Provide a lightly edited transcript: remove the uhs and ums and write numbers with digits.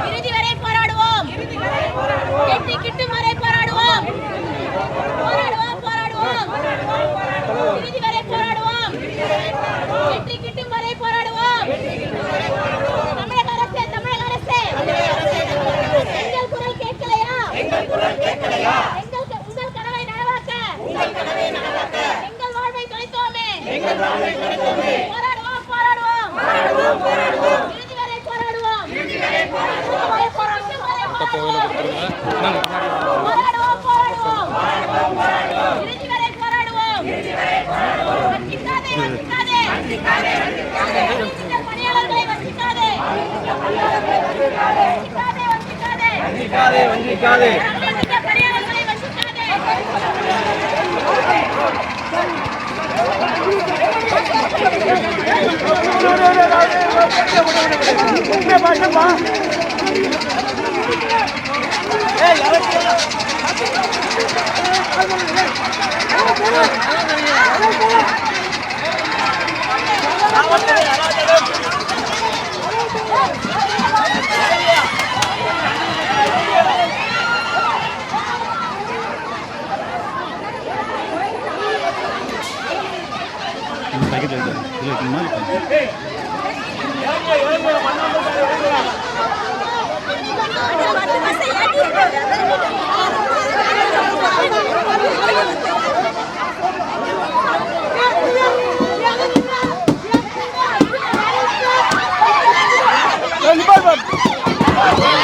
இறுதி வரை போராடுவோம். கெட்டி கிட்டும் வரை போராடுவோம். இறுதி வரை போராடுவோம். கெட்டி கிட்டும் வரை போராடுவோம். தமிழக அரசே, தமிழக அரசே, எங்கள் குரல் கேட்கலையா? உங்கள் கனவை நனவாக்க எங்கள் வாழ்வை தொலைத்தோமே. போராடுவோம், போராடுவோம். இறுதி வரை போராடுவோம். போராடுவோம், போராடுவோம். இறுதி வரை போராடுவோம். வஞ்சிக்காதே, வஞ்சிக்காதே. பணியாளர்களை வஞ்சிக்காதே. வஞ்சிக்காதே. பணியாளர்களை வஞ்சிக்காதே. Bye.